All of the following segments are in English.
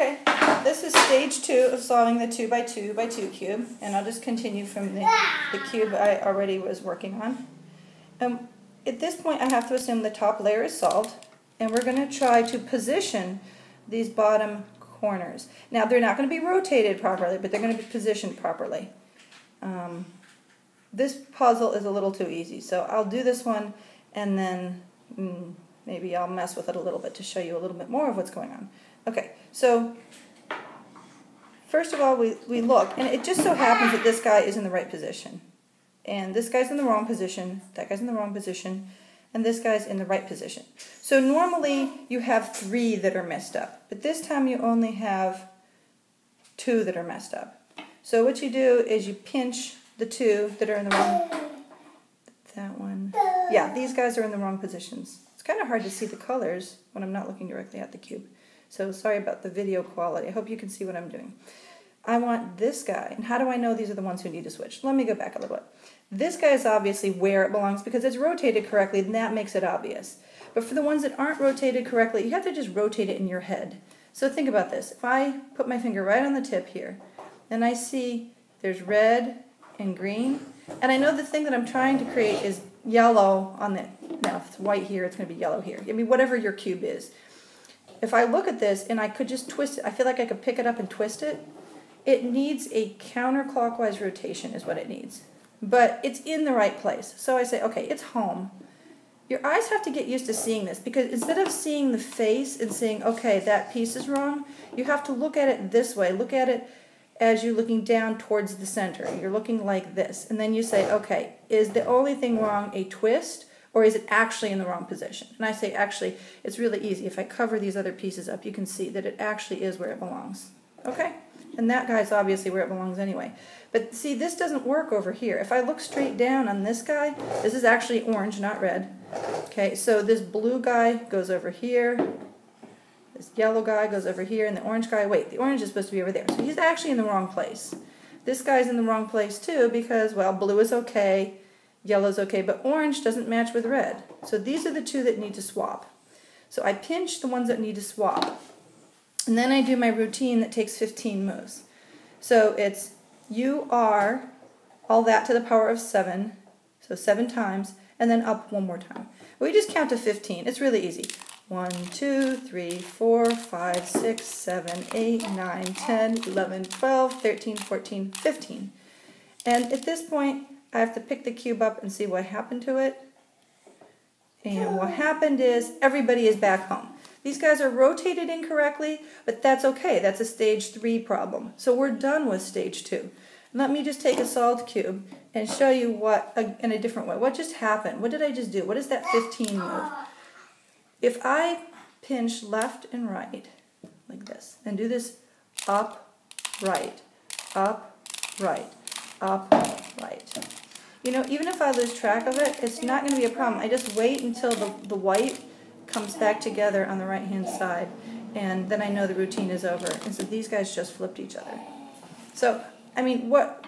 Okay, this is stage 2 of solving the 2 by 2 by 2 cube, and I'll just continue from the cube I already was working on. At this point I have to assume the top layer is solved, and we're going to try to position these bottom corners. Now they're not going to be rotated properly, but they're going to be positioned properly. This puzzle is a little too easy, so I'll do this one and then maybe I'll mess with it a little bit to show you a little bit more of what's going on. Okay, so first of all we look, and it just so happens that this guy is in the right position. And this guy's in the wrong position, that guy's in the wrong position, and this guy's in the right position. So normally you have 3 that are messed up, but this time you only have 2 that are messed up. So what you do is you pinch the 2 that are in the wrong, that one, yeah, these guys are in the wrong positions. It's kind of hard to see the colors when I'm not looking directly at the cube. So sorry about the video quality. I hope you can see what I'm doing. I want this guy, and how do I know these are the ones who need to switch? Let me go back a little bit. This guy is obviously where it belongs because it's rotated correctly, and that makes it obvious. But for the ones that aren't rotated correctly, you have to just rotate it in your head. So think about this. If I put my finger right on the tip here, and I see there's red and green, and I know the thing that I'm trying to create is yellow on the, now if it's white here, it's going to be yellow here. I mean, whatever your cube is. If I look at this and I could just twist it, I feel like I could pick it up and twist it. It needs a counterclockwise rotation is what it needs. But it's in the right place. So I say, okay, it's home. Your eyes have to get used to seeing this because instead of seeing the face and saying, okay, that piece is wrong, you have to look at it this way. Look at it as you're looking down towards the center. You're looking like this. And then you say, okay, is the only thing wrong a twist or is it actually in the wrong position? And I say, actually, it's really easy. If I cover these other pieces up, you can see that it actually is where it belongs. Okay? And that guy's obviously where it belongs anyway. But see, this doesn't work over here. If I look straight down on this guy, this is actually orange, not red. Okay, so this blue guy goes over here. This yellow guy goes over here, and the orange guy, wait, the orange is supposed to be over there. So he's actually in the wrong place. This guy's in the wrong place too because, well, blue is okay, yellow's okay, but orange doesn't match with red. So these are the 2 that need to swap. So I pinch the ones that need to swap. And then I do my routine that takes 15 moves. So it's you are all that to the power of 7, so 7 times, and then up 1 more time. We just count to 15. It's really easy. 1, 2, 3, 4, 5, 6, 7, 8, 9, 10, 11, 12, 13, 14, 15. And at this point, I have to pick the cube up and see what happened to it. And what happened is everybody is back home. These guys are rotated incorrectly, but that's okay. That's a stage 3 problem. So we're done with stage 2. Let me just take a solved cube and show you what, in a different way. What just happened? What did I just do? What is that 15 move? If I pinch left and right, like this, and do this up, right, up, right, up, right. You know, even if I lose track of it, it's not going to be a problem. I just wait until the white comes back together on the right hand side, and then I know the routine is over. And so these guys just flipped each other. So I mean, what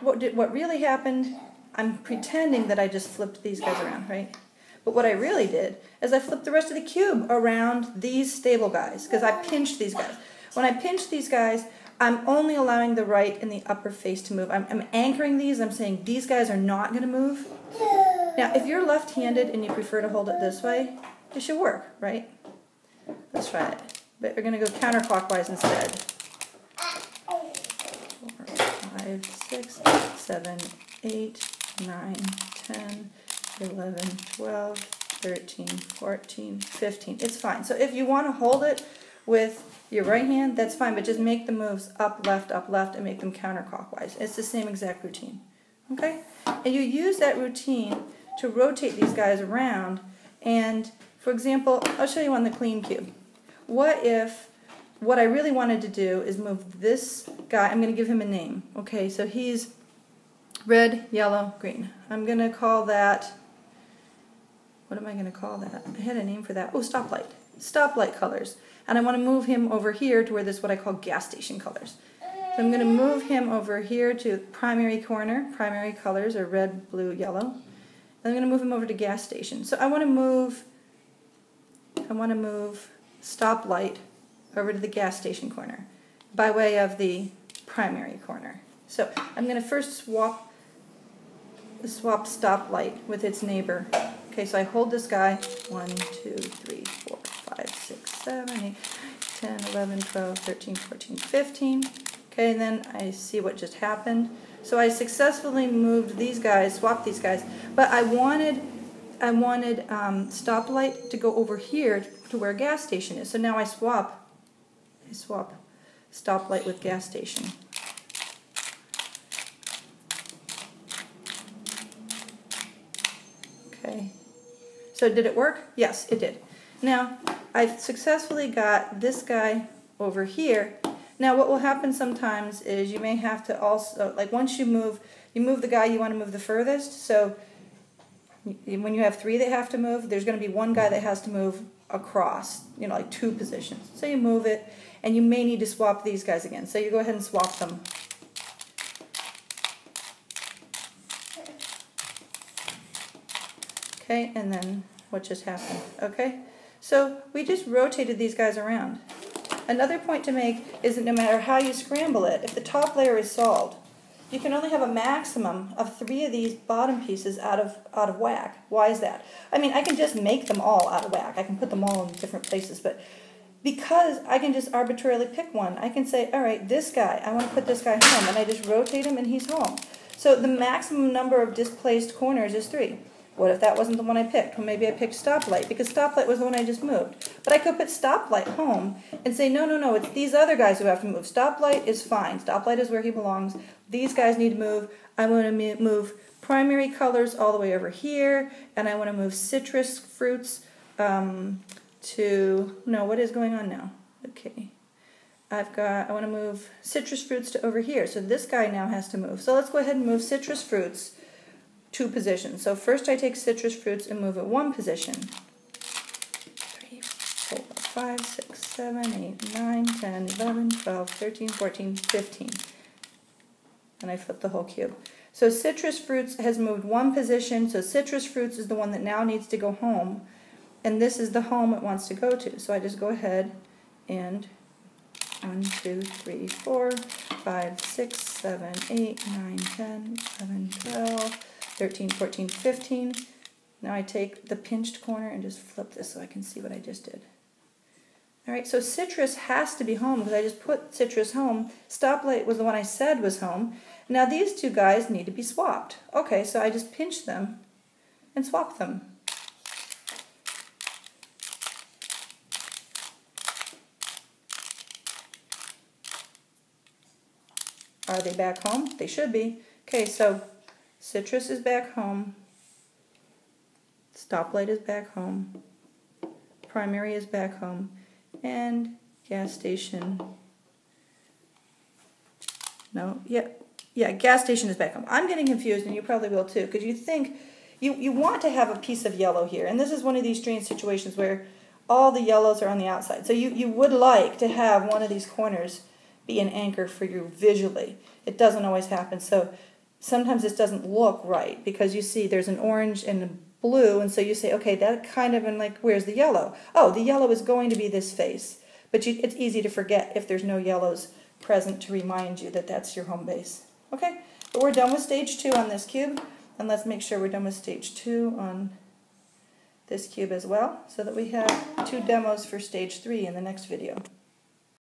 really happened, I'm pretending that I just flipped these guys around, right? But what I really did is I flipped the rest of the cube around these stable guys because I pinched these guys. When I pinch these guys, I'm only allowing the right and the upper face to move. I'm anchoring these. I'm saying these guys are not going to move. Now, if you're left-handed and you prefer to hold it this way, it should work, right? Let's try it. But we're going to go counterclockwise instead. 4, 5, 6, 7, 8, 9, 10, 11, 12, 13, 14, 15. It's fine. So if you want to hold it with your right hand, that's fine, but just make the moves up, left, and make them counterclockwise. It's the same exact routine. Okay? And you use that routine to rotate these guys around. And, for example, I'll show you on the clean cube. What if what I really wanted to do is move this guy, I'm going to give him a name. Okay, so he's red, yellow, green. I'm going to call that, what am I going to call that? I had a name for that. Oh, stoplight. Stoplight colors. And I want to move him over here to where this is what I call gas station colors. So I'm going to move him over here to primary corner. Primary colors are red, blue, yellow. And I'm going to move him over to gas station. So I want to move stoplight over to the gas station corner. by way of the primary corner. So I'm going to first swap stoplight with its neighbor. Okay, so I hold this guy, 1, 2, 3, 4, 5, 6, 7, 8, 10, 11, 12, 13, 14, 15. Okay, and then I see what just happened. So I successfully moved these guys, swapped these guys, but I wanted stoplight to go over here to where gas station is. So now I swap stoplight with gas station. Okay. So did it work? Yes, it did. Now I've successfully got this guy over here. Now what will happen sometimes is you may have to also, like once you move the guy you want to move the furthest. So when you have 3 that have to move, there's going to be one guy that has to move across, you know, like 2 positions. So you move it, and you may need to swap these guys again. So you go ahead and swap them. Okay, and then what just happened? Okay, so we just rotated these guys around. Another point to make is that no matter how you scramble it, if the top layer is solved, you can only have a maximum of 3 of these bottom pieces out of whack. Why is that? I mean, I can just make them all out of whack. I can put them all in different places, but because I can just arbitrarily pick one, I can say, all right, this guy, I want to put this guy home, and I just rotate him and he's home. So the maximum number of displaced corners is 3. What if that wasn't the one I picked? Well, maybe I picked stoplight because stoplight was the one I just moved. But I could put stoplight home and say, no, it's these other guys who have to move. Stoplight is fine. Stoplight is where he belongs. These guys need to move. I want to move primary colors all the way over here, and I want to move citrus fruits what is going on now? Okay. I want to move citrus fruits to over here. So this guy now has to move. So let's go ahead and move citrus fruits 2 positions. So first I take citrus fruits and move it 1 position. 3, 4, 5, 6, 7, 8, 9, 10, 11, 12, 13, 14, 15. And I flip the whole cube. So citrus fruits has moved 1 position. So citrus fruits is the one that now needs to go home. And this is the home it wants to go to. So I just go ahead and 1, 2, 3, 4, 5, 6, 7, 8, 9, 10, 11, 12, 13, 14, 15. Now I take the pinched corner and just flip this so I can see what I just did. All right, so citrus has to be home because I just put citrus home. Stoplight was the one I said was home. Now these 2 guys need to be swapped. Okay, so I just pinch them and swap them. Are they back home? They should be. Okay, so citrus is back home. Stoplight is back home. Primary is back home. And gas station. Gas station is back home. I'm getting confused, and you probably will too, because you think you want to have a piece of yellow here, and this is one of these strange situations where all the yellows are on the outside. So you would like to have one of these corners be an anchor for you visually. It doesn't always happen, so sometimes this doesn't look right because you see there's an orange and a blue, and so you say, okay, that kind of, and like, where's the yellow? Oh, the yellow is going to be this face. But it's easy to forget if there's no yellows present to remind you that that's your home base. Okay, but we're done with stage 2 on this cube, and let's make sure we're done with stage 2 on this cube as well, so that we have 2 demos for stage 3 in the next video.